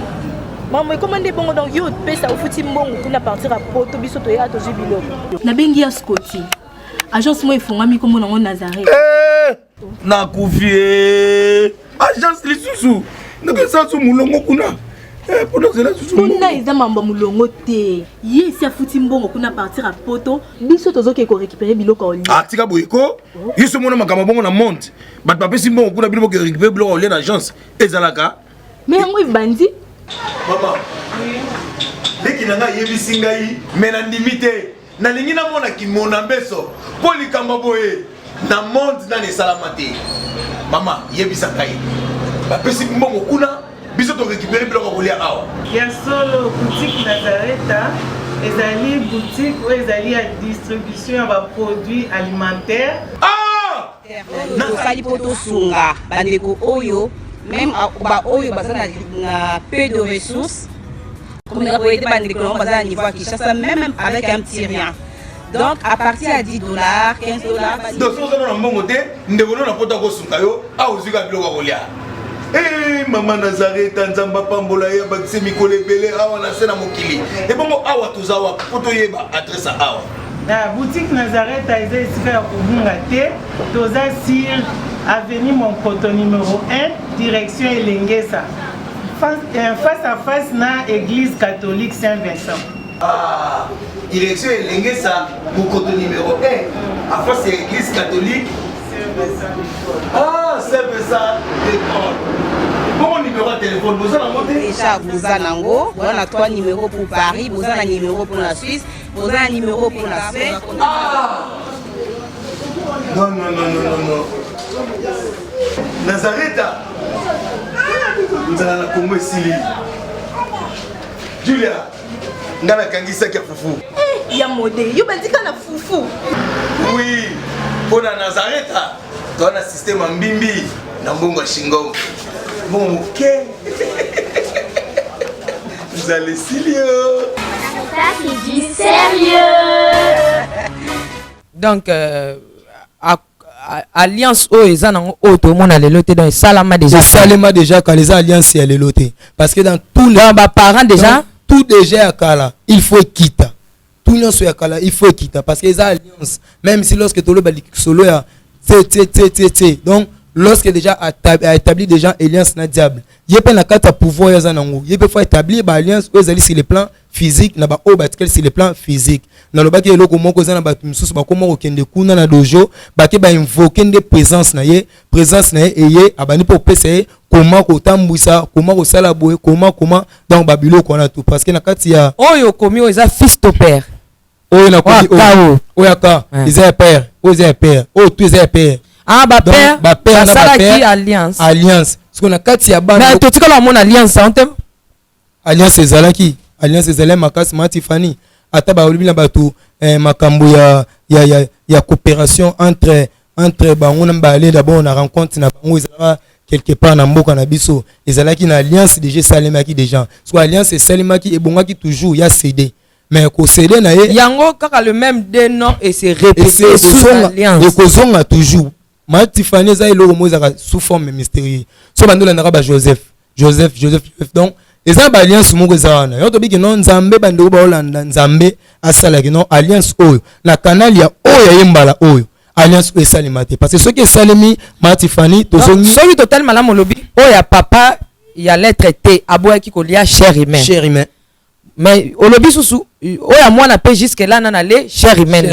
S6: Maman, comment est bon donc yo pesa au fouti mbongo pour partir à Poto biso to ya to jibilo. Na bengi ya Scotty. Agence moi ifungami comme nango Nazareta.
S5: Na kufie. Agence lisusu. Ndeke sansu mulongo kuna. Pour nous là susu.
S6: Kuna eza mambo mulongo te. Ye si afuti mbongo kuna partir à Poto biso tozo ke ko récupérer biloko oli.
S5: Ah tika boyeko. Yeso mona makamba bongo na monte. Bat papa si mbongo kuna biloko ke récupérer biloko oli na agence. Ezalaka.
S6: Mais yango bandi.
S5: Maman. Oui. Deki nanga yebisi ngai mena ndimite. Na lingi na mona kimona mbeso. Poli kamba boye. Na monde na ne salamate. Mama yebisa ngai. Ba pesi mbongo kuna biso to récupérer biloko kolia awa.
S8: Ya solo boutique Nazareta ezali boutique où ezali à distribution ya produits alimentaires.
S5: Ah!
S9: Nakali poto sunga bandeko oyo même ba oyo bazana na peu de ressources comme la boîte bandeko on bazana niveau à Kinshasa même avec un petit rien. Donc à partir à $10, $15.
S5: Donc si on a un bon côté, ndeko na poto ko sunga yo a ozika biloko kolia. Eh maman Nazareta nzamba pambola ya bakise mikole belé awa na sena mokili. Et bongo awa tozawa poto yeba adresse awa.
S8: La boutique Nazareta est ici à Kubungate, toza sur avenue Monkoto numéro 1, direction Elengesa. Face à face na église catholique Saint-Vincent.
S5: Ah, direction Elengesa, Monkoto numéro 1, à face à l'église catholique Saint-Vincent. Ah, Saint-Vincent d'école. Bon numéro de téléphone, vous allez monter.
S9: Déjà, vous avez un 3 numéros pour Paris, vous avez un numéro pour la Suisse, vous avez un numéro pour la Suède.
S5: Ah! Non. Nazareta. Nous allons la Congo Sili. Julia, nous allons kangisa kia fufu.
S6: Eh, ya modé, yo bandika na fufu.
S5: Oui, pour la Nazareta, tu as un système en bimbi, dans Bongo Shingo. Bon, ok. Vous allez Silio.
S4: Sarita qui dit sérieux.
S2: Donc alliance o eza nango o to mona lelo te donc salama déjà
S1: quand les alliances ya lelo te parce que dans tous les
S2: parents déjà
S1: tout déjà ya kala il faut quitter tout nyonso ya kala il faut quitter parce que les alliances même si lorsque tolo bali solo ya t donc lorsque déjà a établi déjà alliance na diable yepé na kata pouvoir ya zanango yepé faut établir ba alliance aux alliés sur le plan physique na ba o batikel sur le plan physique na lobaki eloko moko za na ba misusu ba komo okende kuna na dojo ba ke ba invoquer des présence na ye eye abani po pese comment ko tambwisa comment ko sala boye comment donc ba biloko na tout parce que na kati ya
S2: oyo komi oza fils to père
S1: oyo na komi oyo aka ils père oyo père oyo tout ils père
S2: ah ba père
S1: na
S2: qui alliance
S1: parce qu'on a kati ya bana
S2: mais to tikala mon alliance en terme
S1: alliance ezalaki makasi ma Tiffany ata ba olibina bato makambo ya coopération entre bango na balé d'abord na rencontre na bango ezala quelque part na mboka na biso ezalaki na alliance déjà salemaki déjà soit alliance salemaki ebongaki toujours ya CD mais ko CD na ye
S2: yango kaka le même des noms et c'est répété sous alliance
S1: et kozonga toujours ma Tiffany za eloko mozaka sous forme mystérieuse so bandola na ba Joseph donc eza ba alliance moko ezana yo to biki non nzambe bando ba olanda nzambe asala ki non alliance oyo na canal ya oyo yembala oyo alliance oyo esalimate parce que ce qui esalemi ma Tiffany to zongi
S2: soki total malamu lobi oyo ya papa ya lettre T aboyaki kolia cher humain mais olobi susu oyo ya mwana pe jusque là na le cher humain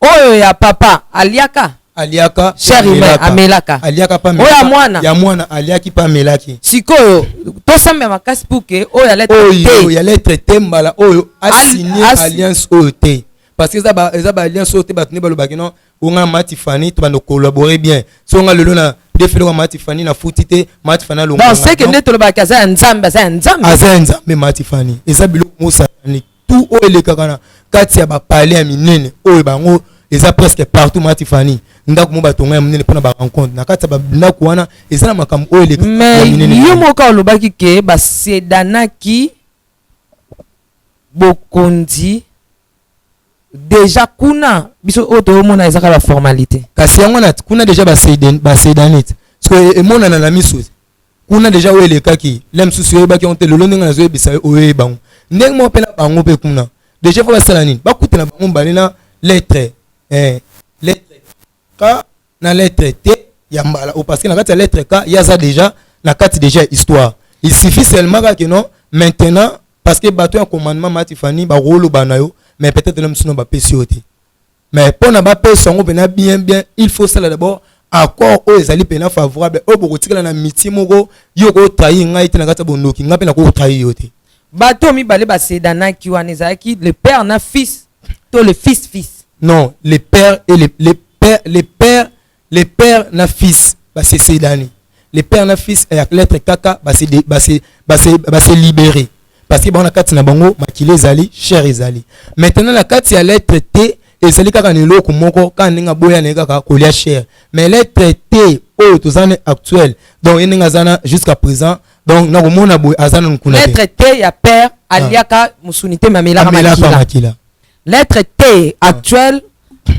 S2: oyo ya papa aliaka cher humain amelaka
S1: aliaka pa
S2: oyo
S1: ya mwana aliaki pa melaki
S2: sikoyo tosamba makasi puke oyo ya lettre T
S1: oyo ya lettre T mbala oyo asigné alliance oyo te parce que eza ba alliance oyo te bato ne balobaki non onga ma Tiffany to bando collaborer bien so onga lelo na defelo ma Tiffany na futi te ma Tiffany longo
S2: donc c'est que ne tolobaki aza nzambe
S1: ma Tiffany eza biloko mosa ni tout oyo elekaka na kati ya ba palais ya minene oyo bango eza presque partout ma Tiffany ndako mo batonga ya minene pona ba rencontre na kati ya ba ndako wana eza na makambo oyo elekaka
S2: mais yo moka olobaki ke ba sedanaki bokondi déjà kuna biso oto mona ezaka la formalité
S1: kasi yango na kuna déjà ba sedanite parce que emona na miso kuna déjà oyo elekaki lem susu yo baki onte lolo ndenge na zo ebisa oyo bango ndenge mo pena bango pe kuna déjà faut basala nini bakute na bango mbali na lettre K na lettre T ya mbala ou parce que na kati ya lettre K ya za déjà na kati déjà histoire il suffit seulement que non maintenant parce que bateau un commandement ma Tiffany ba rolo banayo mais peut-être l'homme sinon ba PCOT mais pour na ba personne bien il faut ça d'abord accord aux ezali pena favorable au bokotikala na miti moko yoko trahir ngai te na kati bondoki ngape na ko trahir yote
S2: bateau mi balé ba sedana ki wana ezaki le père na fils to le fils
S1: non les pères et les pères na fils ba c'est sedani les pères na fils et avec lettre kaka ba c'est libéré parce que bon na kati na bango makile ezali cher ezali maintenant la kati ya lettre T ezali kaka ni loko moko ka ninga boya ne kaka kolia cher mais lettre T oyo tozane actuel donc ninga zana jusqu'à présent donc na komona boya azana nkuna
S2: lettre T ya père aliaka musunité mamela makila lettre T actuel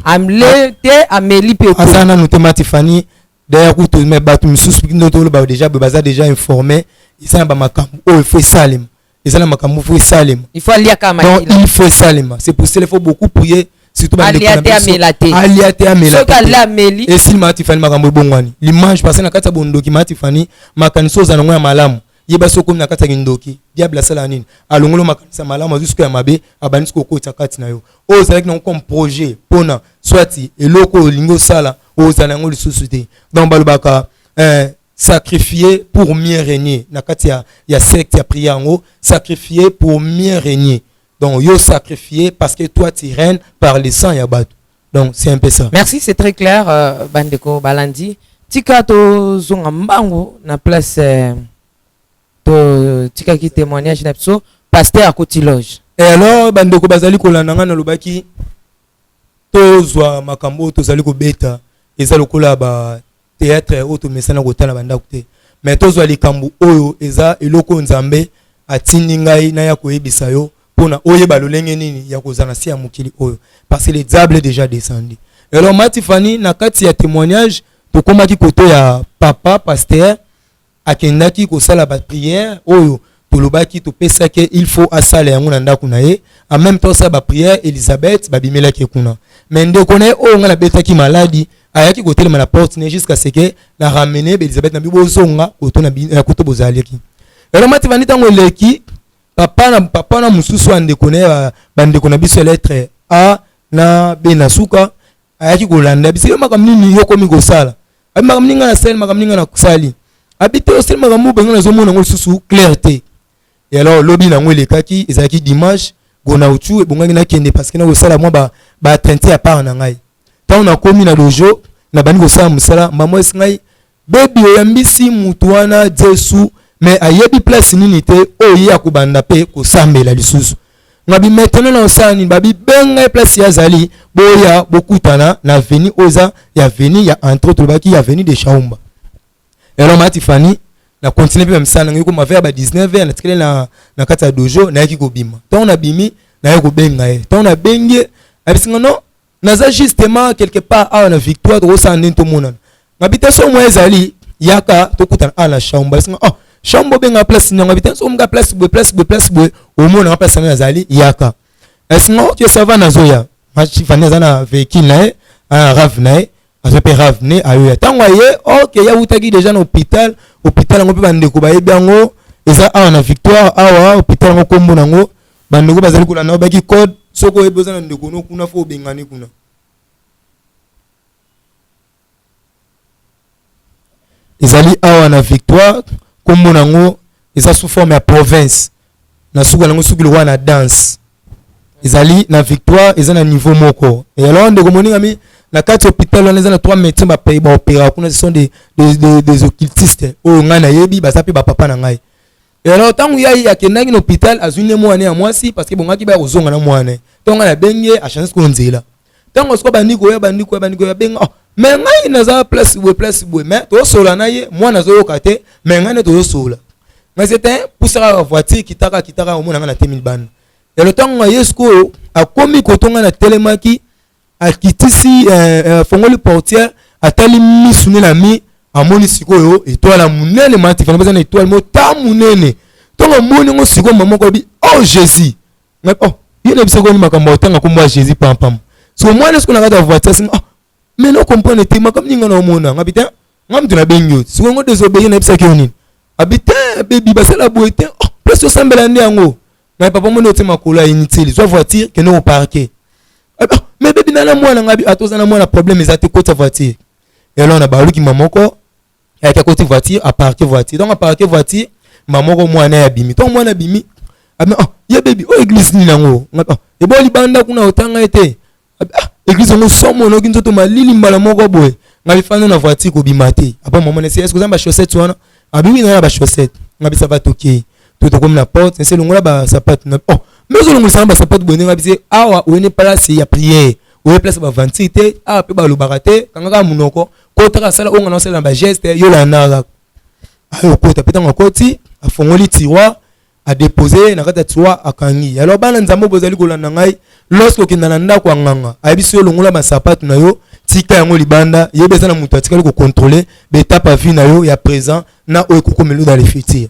S2: amle T ameli pe
S1: azana nutema Tiffany d'ailleurs kuto mais batu misusu ndo to ba déjà baza déjà informé isa ba makambo oyo faut salim et là makambo faut salim
S2: il faut aliaka makila
S1: donc il faut salim c'est pour cela il faut beaucoup prier surtout ba
S2: aliate
S1: amela
S2: so kala ameli
S1: et si ma Tiffany makambo bongwani l'image parce na kata bondoki ma Tiffany makaniso za ngo ya malamu yeba soko na kata ndoki diable sala nini alongolo makanisa malamu jusqu'à ya mabe abanisi ko kota kati na yo o zalaki na comme projet pona swati eloko lingo sala o zala ngo lisusu te donc balobaka sacrifier pour mieux régner na kati ya secte ya prière ngo sacrifier pour mieux régner donc yo sacrifier parce que toi tu règnes par le sang ya bato donc c'est un peu ça.
S2: Merci, c'est très clair bandeko balandi tika to zonga mbango na place to tika ki témoignage na biso pasteur akoti loge
S1: et alors bandeko bazali kolanda nga na lobaki to zwa makambo tozali ko beta eza lokola ba théâtre auto mesana kotana banda kote mais tozwa likambo oyo eza eloko nzambe atindi ngai na ya koyebisa yo pona oyeba lolenge nini ya kozana si ya mokili oyo parce que le diable déjà descendu. Alors ma Tiffany na kati ya témoignage tokomaki koto ya papa pasteur akendaki kosala ba prière oyo tolobaki topesaki il faut asala yango na ndako na ye en même temps ça ba prière Elisabeth babimelaki kuna mais ndeko na ye oyo nga na betaki maladi ayaki kotelema na porte ne jusqu'à ce que na ramener Elisabeth na bibozonga koto bozalaki. Alors mati vandi tango leki papa na mususu andeko na bandeko na biso lettre A na B na suka ayaki kolanda biso makamni ni yokomi kosala. Abi makamni nga na sel makamni nga na kusali. Habité au sel makamou benga na zomo na ngol susu clarté. Et alors lobby na ngol lekaki ezaki dimanche gona uchu e bonga na kende parce que na kosala moi ba tenter à part na ngai. Tant on a commis na lojo na bani kosala musala mbamo esingai baby oyambisi mutu wana Jesu mais ayebi place nini te oyi akubanda pe kosambela lisusu. Ngabi maintenant na osani babi benga place ya zali boya bokutana na veni oza ya veni ya entre autres baki ya veni de Chaumba. Et alors mati fani na continuer pe msana ngiko mavea ba 19h na tikele na kata dojo na yaki kobima. Tant na bimi na yako benga e. Tant na benge abisinga no naza justement quelque part à la victoire to osande to monana. Ngabita so mo ezali yaka to kutana ala Chaumba. Abisinga oh Chaumba benga place na ngabita so mga place bo au moins na place na ezali yaka. Abisinga tu sava na zoya. Mati fani za na véhicule na e a rave na e. Azope ravene ayo tango ye OK ya utaki déjà na hôpital ngo pe bandeko ba yebango eza awa na victoire awa hôpital ngo kombo nango bandeko bazali kula na baki code soko eboza na ndeko no kuna fo bengani kuna ezali awa na victoire kombo nango eza sous forme ya province na suku nango suku lo na danse ezali na victoire eza na niveau moko et alors ndeko moninga mi na kati hôpital on a 3 médecins ba pays ba opéra kuna ce sont des occultistes o ngana yebi ba sapi ba papa na ngai et alors tangu ya kendangi na hôpital azune mwana ya mwasi parce que bongaki ba kozonga na mwana tonga na benge a chance ko nzela tango sko bandiko ya benga oh mais ngai na za place boy mais to sola na ye mwana zo yoka te mais ngai to sola mais c'était pour ça voiture kitaka au mona na temil ban et le tango yesko a komi kotonga na telemaki akitisi fongoli portière atali misune na mi amoni sikoyo étoile munene mati fana bazana étoile mota munene tonga moni ngo siko mama ko bi oh Jésus mais oh yene bisako ni makambo otanga ko mwa Jésus pam so mwana siko na kata voiture singa oh mais no comprendre te makam ninga na omona ngabita ngam tuna benyo siko ngo désobéir na bisako nini abita baby basala boete oh presque sambela ndi yango na papa moni otima kola inutile soit voiture que no parquet mais baby nana mwana ngabi atozana mwana problème ezate côté voiture et alors na baluki mamoko ya côté voiture à parquer voiture donc à parquer voiture mamoko mwana ya bimi donc mwana bimi ah ya baby o église ni nango e boli banda kuna otanga ete église ngo somo no kinzo to malili mbala moko boye ngabi fana na voiture ko bimate apa maman ne est-ce que zamba chaussette wana abimi na ba chaussette ngabi ça va toquer tout comme la porte c'est longola ba sapate na oh mais on nous semble ça peut bonner ngabise awa on est pas là c'est ya prière on est place ba vantité a pe ba lobaraté kanga munoko ko taka sala on na sala ba geste yo la na ayo ko tapeta ngokoti a fongoli tiroir a déposer na kata tiroir akangi alors bana nzambo bozali kolanda ngai lorsque kindana ndako anganga abiso longola ba sapate na yo tika yango libanda yebeza na mutu atikali ko contrôler l'étape à vie na yo ya présent na o kokomelo dans les futurs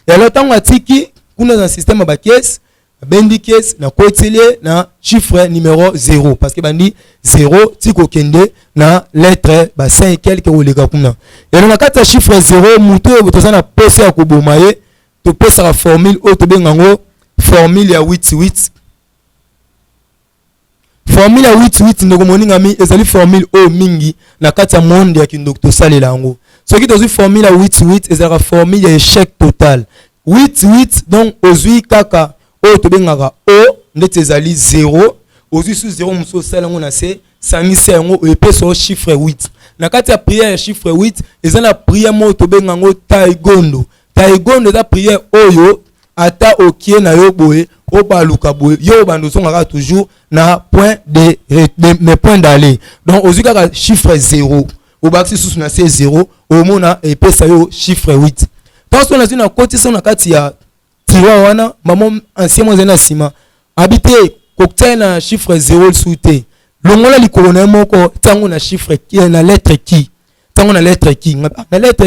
S1: et alors tango atiki kuna dans système ba caisse bendi caisse na kotilie na chiffre numéro 0 parce que bandi 0 tiko kende na lettre ba 5 quelque ou les kuna et na kata chiffre 0 mutu e botoza na pesa ya kobomaye to pesa la formule o to bengango formule ya 88 formule ya 88 ndoko moninga mi ezali formule o mingi na kata monde ya kindokto salela yango soki tozi formule ya 88 ezala formule ya échec total 88 donc ozui kaka o to bengaka o ndete ezali 0 ozui sous 0 muso salango na se sangisa yango epeso chiffre 8 na kati ya prière chiffre 8 ezana prière mo to bengango taekwondo eza prière oyo ata okie na yo boye o baluka boye yo bando songa toujours na point de point d'aller donc ozui kaka chiffre 0 au baxi sous na se 0 au mona epesa yo chiffre 8 parce qu'on a une cotisation na kati ya tiroir wana maman ancien mo zena sima habité cocktail na chiffre 0 souté longola likolo na moko tango na chiffre qui na lettre qui tango na lettre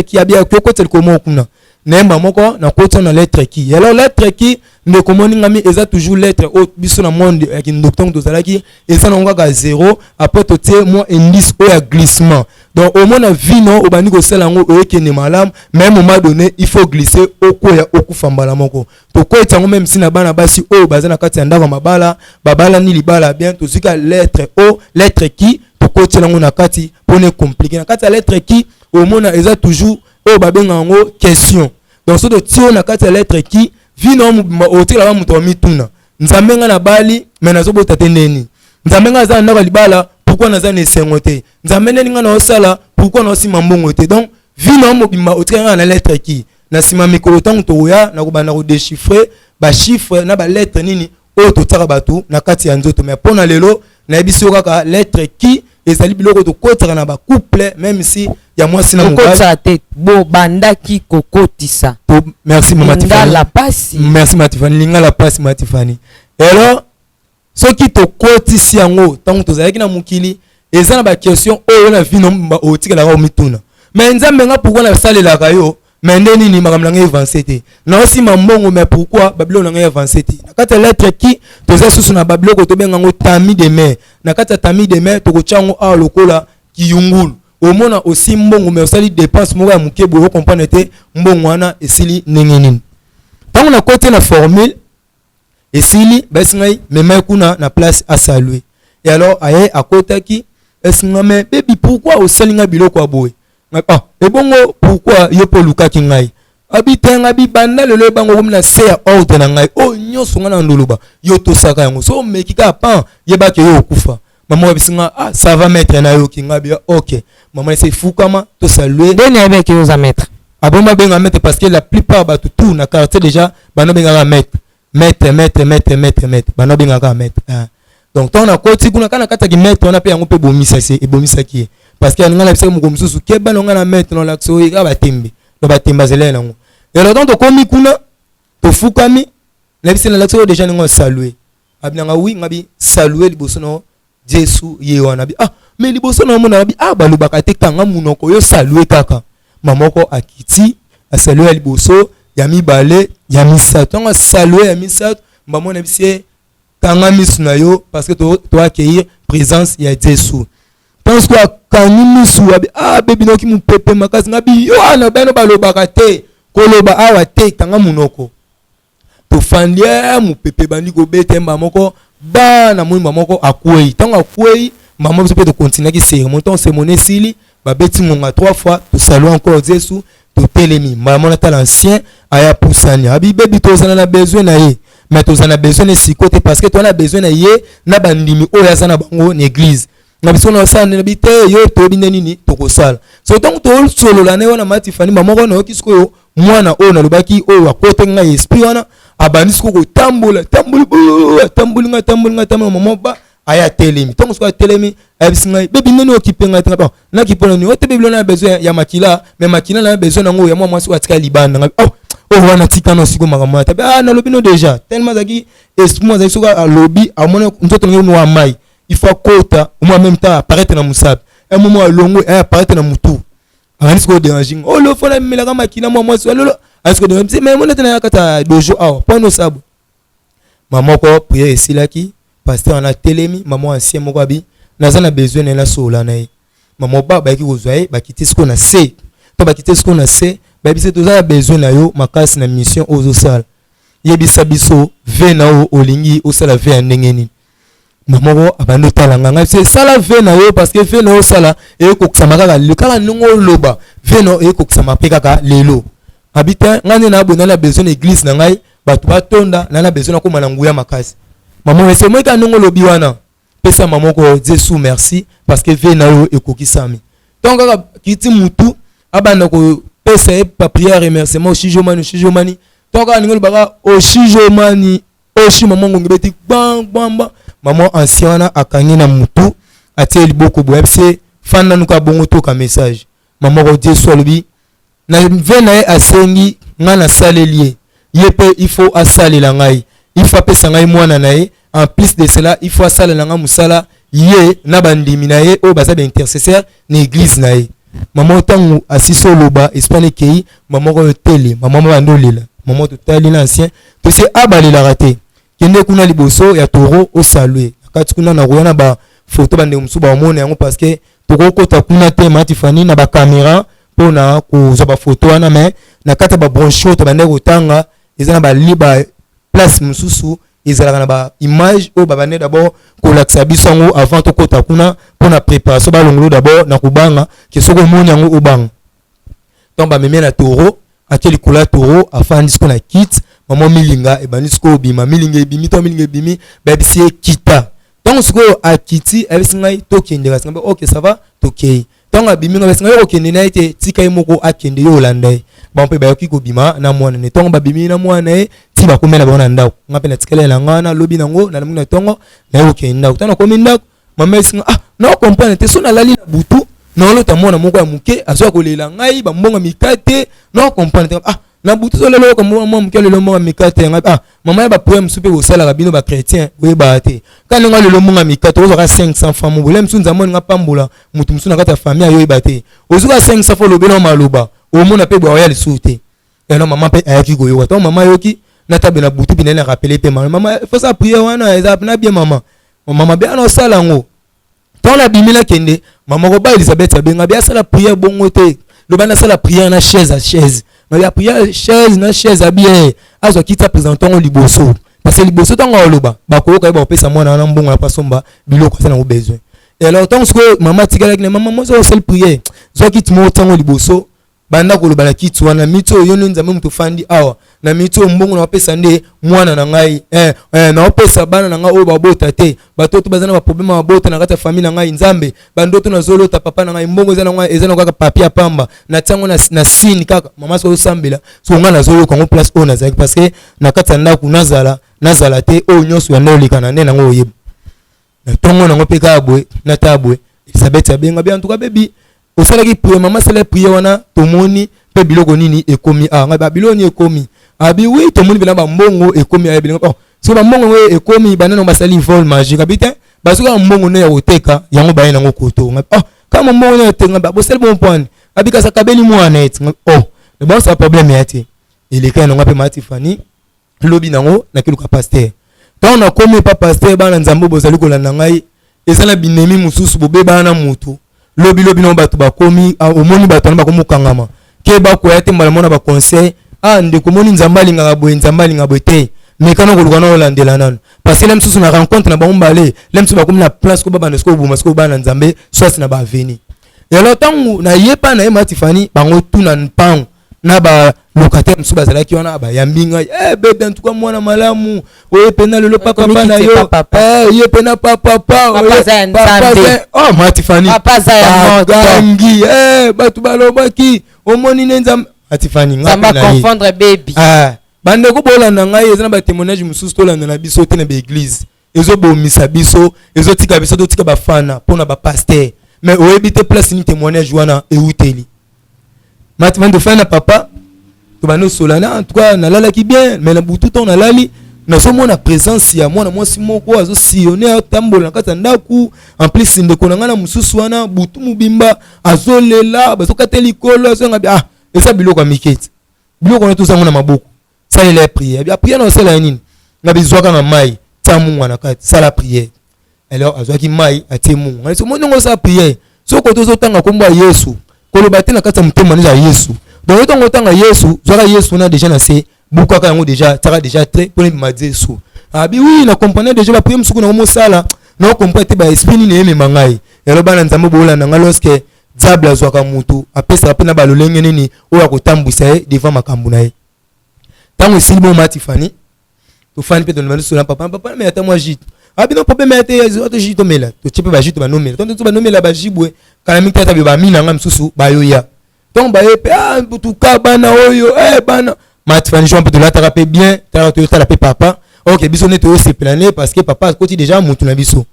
S1: qui abia ko kotel ko mo kuna Nemba moko na koti na lettre qui. Alors lettre qui ne commande ngami eza toujours lettre au biso na monde avec une docteur tozalaki eza na ngaka 0 après to tie moi indice au glissement. Donc au moins vino au bani ko sala ngo o ekene malam même moment donné il faut glisser au koya okufambala moko. To ko etango même si na bana basi o bazana kati ya ndako mabala babala ni libala bien to zika lettre o lettre qui to ko tela ngo na kati pour ne compliquer na kati ya lettre qui au moins eza toujours o babenga ngo question. Donc ce de tio na kati ya lettre qui vino o tela ba muto mituna nzamenga na bali menazo bota teneni nzamenga za ndako libala pourquoi naza ne sengote nzamene ninga na osala pourquoi na osima mbongo te. Donc vino mobimba o tela na lettre qui na sima mikolo tango to ya na ko bana ko déchiffrer ba chiffre na ba lettre nini o to tsaka batu na kati ya nzoto mais pona lelo na ebiso kaka lettre qui ezali biloko to kotaka na ba couple même si ya mwasi na mobali
S2: kokotisa te bo bandaki kokotisa
S1: to. Merci mama Tiffany
S2: la pasi.
S1: Merci mama Tiffany linga la pasi mama Tiffany. Alors soki to kotisi yango tango to zalaki na mukili eza na ba question oyo na vino mba otikala ka mituna mais nzambe nga pourquoi na salela ka yo mais ndeni ni makamla nga avancer te na aussi mambongo mais pourquoi babilo nga avancer te na kata lettre qui to za susu na babilo ko to benga ngo tami de mer na kata tami de mer to ko chango a lokola kiyungulu au mona aussi mbongo mais osali dépense mo ya mukebo ko comprendre te mbongo wana esili nengenini tango na côté na formule esili basingai mema kuna na place à saluer et alors aye akota ki esinga mais baby pourquoi osalinga biloko aboye ah et bongo pourquoi yo po luka ki ngai abitenga bibanda lelo bango komna se ya ordre na ngai o nyoso ngana nduluba yo to saka yango so mekika pa yeba ke yo okufa maman bisinga ah ça va mettre na yo ki ngabi OK maman c'est fou kama to saluer
S2: deni avec yo za mettre
S1: aboma benga mettre parce que la plupart ba tout na quartier déjà bana benga mettre bana benga mettre. Donc tant na koti kuna kana kata ki mettre on a pe yango pe bomisa se e bomisa ki parce que ngana bisa muko mususu keba no ngana mettre no lakso e ga batembe no batemba zelena ngo et alors donc komi kuna to fukami na bisa na lakso déjà ngo saluer abinanga oui ngabi saluer liboso no Jesu ye wana bi ah mais liboso no mona bi ah balubaka te kanga munoko yo saluer kaka mamoko akiti a saluer liboso ya mibale ya misato nga saluer ya misato mbamona bisie kanga misu na yo parce que to accueillir présence ya Jesu pense que kani misu abi ah bebi no ki mu pepe makasi ngabi yo ana beno balobaka te koloba awa te kanga munoko to fandia mu pepe bandi ko bete mbamoko bana mu mbamoko akwei tanga akwei mbamoko so peut to continuer ki cérémonie ton cérémonie sili ba beti ngonga 3 fois to saluer encore Jesu to telemi mbamona ta l'ancien aya pusani abi bebi to zana na besoin na ye mais to zana besoin de si côté parce que to na besoin na ye na bandimi o ya sana bango na église na biso na sana na bité yo to bineni ni to ko sala so donc to solo la ne wana matifani mamoko na yokisko yo mwana o na lobaki o akote nga esprit wana abandi sko ko tambola mama ba aya telemi tongo sko telemi abisinga bebi neni okipenga tanga na kipona ni ote bebi na besoin ya makila mais makila na besoin nango ya mwa so atika libanda oh wana tikano siko makamata ah na lobino déjà tellement zaki esprit zaki soka lobby amona nzoto ngeno wa mai il faut kota au moins même temps apparaître na musabe un moment longo apparaître na mutu ani siko déranger oh lo fona mela kama kina mwa so lolo ani siko déranger mais mona tena kata dojo awa pono sabo mamoko prière esilaki pasteur na telemi maman ancien moko abi nazana besoin na sola na ye maman ba ba ki kozwaye ba kiti siko na se to ba kiti siko na se ba bise to za besoin na yo makasi na mission ozo sala yebisa biso ve na o olingi o sala ve ndengeni mamoko abando talanga nga c'est sala ve na yo parce que ve na o sala e ko kusama kaka le kala ningo loba ve no e ko kusama pe kaka lelo habita ngane na abona na besoin église na ngai batu batonda na besoin na ko mananguya makasi maman c'est moi qui ningo lobi wana pesa mamoko Jesu merci parce que ve na yo e ko kisami donc kaka kiti mutu abana ko pesa e pa prière remerciement au shijomani donc ningo baka au shijomani au maman ngobeti bang maman ancienne akangi na mutu atie liboko boyepse fanda nuka bongo to ka message maman ko Jesu alobi na vena e asengi ngana salelie yepe il faut asalela ngai il faut pesa ngai mwana na ye en plus de cela il faut asalela nga musala ye na bandimi na ye o baza ba intercesseur na église na ye maman tangu asiso loba espagne kei maman ko tele maman bandolela maman totali l'ancien to se abalela raté kende kuna liboso ya toro au saluer kati kuna na royana ba photo bande musuba omone yango parce que toko kota kuna te matifani na ba caméra pona ko zo ba photo wana mais na kata ba brochure to bande kotanga ezana ba liba place mususu ezala na ba image o ba bande d'abord ko laksa bisango avant to kota kuna pona préparation ba longolo d'abord na kubanga ke soko moni yango obanga tomba meme na toro akeli kula toro afandi sko na kit maman milinga e banisko bima milinga ebimi to milinga ebimi ba bisi kita donc ce que à Kiti avec singai tokende ka singa OK ça va tokei donc abimi nga singai okende na ite tika imoko akende yo landai ba mpe ba yoki ko bima na mwana ne tongo ba bimi na mwana e ti ba komela ba na ndako ngape na tikela la ngana lobi nango na muna tongo na okende ndako tana komi ndako mama singa na comprendre te sona lali na butu na lota mwana moko ya muke azwa kolela ngai ba mbonga mikate na comprendre na butu so lelo ko mwa mukele lo mwa mikate nga mama ba poème soupe au sala rabino ba chrétien we ba te kana nga lelo mwa mikate ozo ka 500 francs mo bolem sunza mon nga pambola mutu musuna kata famille yo ba te ozo ka 500 francs lo beno maloba o mona pe bwa ya lisute et non maman pe ayaki go yo to mama yoki na tabe na butu bi na rappeler pe mama faut ça prier wana eza na bien mama be ana sala ngo to na bimila kende mama ko ba Elisabeth abenga be sala prière bongo te lo bana sala prière na chaise à chaise mais la prière chaise na chaise bien azo kita présentant liboso parce que liboso tango oloba ba ko ka ba pesa mwana na mbongo na pasomba biloko sana o besoin et alors tant que maman tikala que maman mo zo seul prière zo kiti mo tango liboso banda ko loba na kiti wana mito yo nza mu tofandi awa na mito mbongo na pesa nde mwana na ngai na pesa bana na ngai o ba bota te batoto bazana ba problème ba bota na kata famille na ngai nzambe bandoto na zolo ta papa na ngai mbongo ezana ngai ezana kaka papia pamba na tango na sini kaka mama so sambela so nga na zolo ko place o na zaki parce que na kata ndako nazala te o nyonso ya ndolika na nde na ngo yeb na tongo na ngo peka abwe na tabwe Elisabeth abenga bien en tout cas baby au sala ki prier maman sala prier wana tomoni pe biloko nini ekomi nga ba biloni ekomi abi oui tomoni bela ba mbongo ekomi abi biloko so ba mbongo we ekomi banana basali vol magique abite basuka mbongo ne ya oteka yango ba yango koto kama mbongo ne otenga ba bosel bon point abi ka sakabeli mwana et le bon ça problème yati il est quand on appelle Matifani lobi nango na kiluka pasteur tant on a komi pa pasteur bana nzambo bozali kolanda ngai ezala binemi mususu bobe bana mutu lobi no bato bakomi omoni bato na bakomo kangama ke ba ko yate mbala mona ba conseil ndeko moni nzambali nga boye te mais kana ko lukana olandela nano parce que lemsusu na rencontre na baombale lemsusu bakomi na place ko baba nesko buma sko bana nzambe soit na ba veni et alors tangu na yepa na Matifani bango tuna npango na ba locataire msusu bazalaki wana ba yambinga bebe en tout cas mwana malamu oye pena lelo papa bana yo ye pena papa Matifani
S2: papa za ya
S1: gangi batu balobaki omoni nenza Matifani
S2: ngapa confondre baby
S1: bande ko bolanda ngai ezana ba témoignage mususu to landa na biso te na ba église ezo bomisa biso ezo tika biso to tika ba fana pona ba pasteur mais oebite place ni témoignage wana euteli Matifani de fana papa to bano solana en tout cas na lala ki bien mais na butu to na lali na somo na présence ya mwana mwasi moko azo sillonner tambola kata ndaku en plus ndeko na ngana mususu wana butu mubimba azolela bazokateli kolo azonga esa biloko ya miketi biloko na tozango na maboko sala la prière bien prière na sala nini na bizwaka na mai tamunga na kati sala prière alors azwaki mai atemunga na somo ndongo sa prière soko tozotanga komba Yesu koloba te na kati ya mutema na Yesu donc etongo tanga Yesu zwaka Yesu na déjà na se bukaka yango déjà tara déjà très pour ma dire sou abi oui na comprendre déjà ba prière musuku na mo sala na comprendre te ba esprit ni eme mangai elo bana nzambo bola na lorsque diable azwaka mutu apesa pe na balolenge nini oya kotambwisa devant makambu na ye tango esili bo Matifani to fani pe to na solo papa mais attends moi jit abi non problème ete auto jit to mela to chepe ba jit ba nomela to ba nomela ba jibwe kana mikata be ba mina ngam susu ba yoya donc ba epe butuka bana oyo bana Matifani je peux te la taper bien ta la papa OK biso ne to se planer parce que papa côté déjà mutu na biso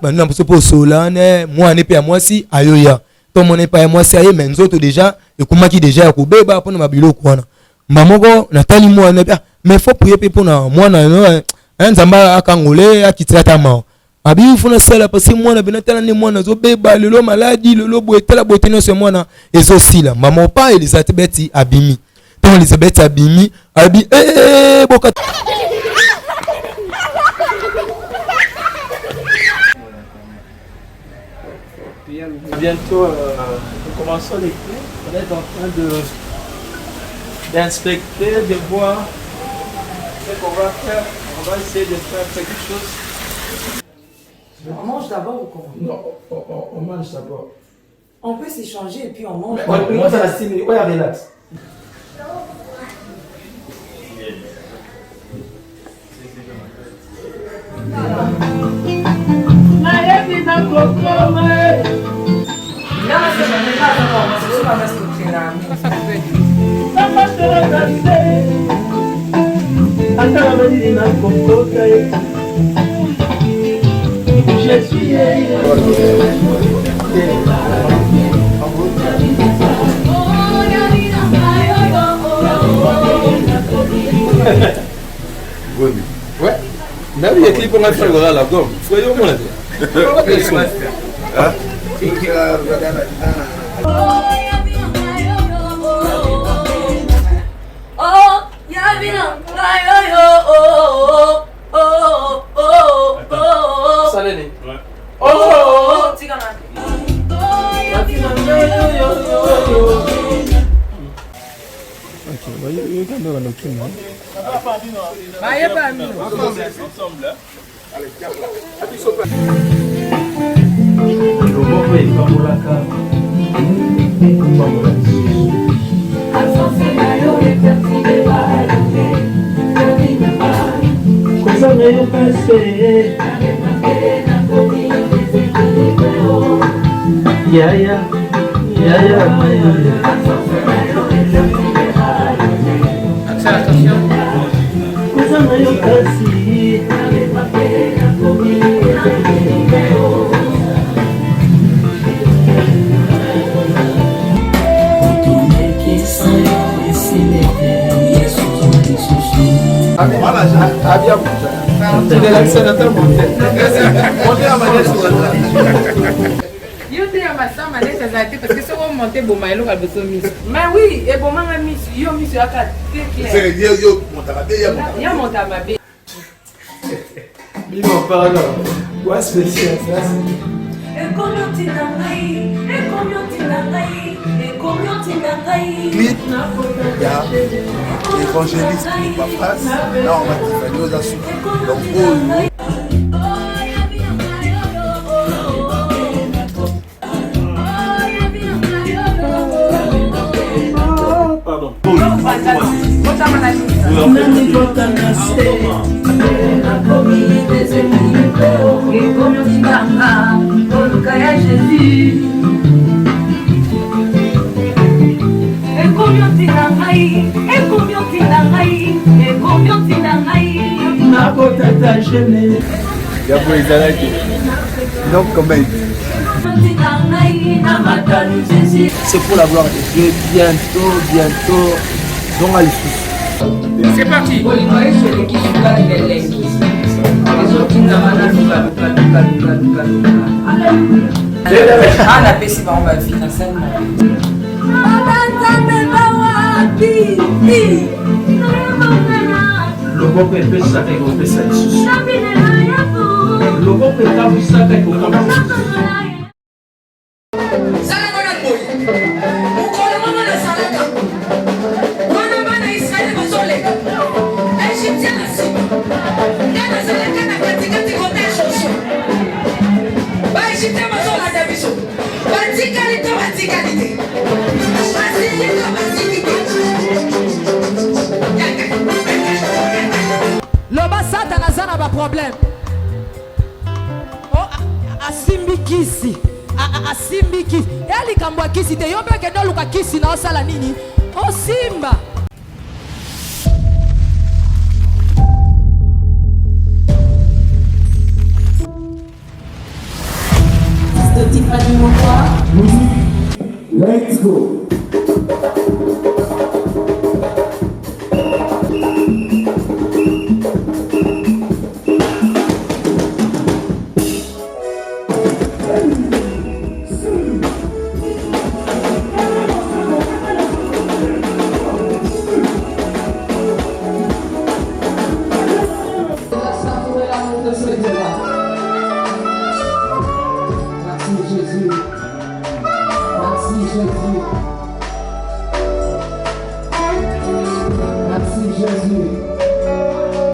S1: bana mposo po solane moi ne pe moi si ayoya to mon ne pas moi si aye menzoto déjà ekumaki déjà ko beba pona mabilo kwana mamoko natali moi ne mais faut prier pe pona moi na nzamba akangole akitira tama abi funa sala parce que mwana benatala ne mwana zo beba lelo maladi lelo boetala boeteno se mwana ezosila maman pa Elisabeth abimi tant Elisabeth abimi abi boka
S10: bientôt nous commençons les cours. On est en train d'inspecter, de voir ce qu'on va faire. On va essayer de faire quelque chose.
S2: On mange d'abord ou comment?
S10: Non, on mange d'abord.
S2: On peut s'échanger et puis on mange.
S10: Moi, ça la stime. Ouais, relax. Je suis
S11: ouais. Là, il y a un clip on a fait le la gomme. Soyons moi là.
S2: parce que si on monte bon maïlo va besoin mis. Mais oui, et bon maman mis, yo mis sur la carte clair.
S5: C'est yo monta
S2: ya monta mabe.
S10: Bimo pardon. Quoi spécial ça?
S12: Et combien t'inangai? Et combien t'inangai? Et combien t'inangai?
S5: Il y a l'évangéliste de Papras, là on va te faire aux assous. Donc,
S10: c'est pour la gloire de Dieu, bientôt, donc à l'issue.
S2: C'est parti.
S10: Logo que pesa que go pesa lisusu. Logo que kabusa que go kabusa.
S12: Sala mwana boy. Mukolo mama na salaka. Mwana mana Israeli bazoleka. Egyptien na sima. Ngana salaka na katikati kote shosho. Ba Egyptien bazolaka biso. Batikali to batikali te. Basili to basili te.
S2: Loba Satan azana ba problème. Oh asimbi kisi. Asimbi kisi. Eli kambwa kisi te. Yo peke ndo luka kisi na osala nini? Osi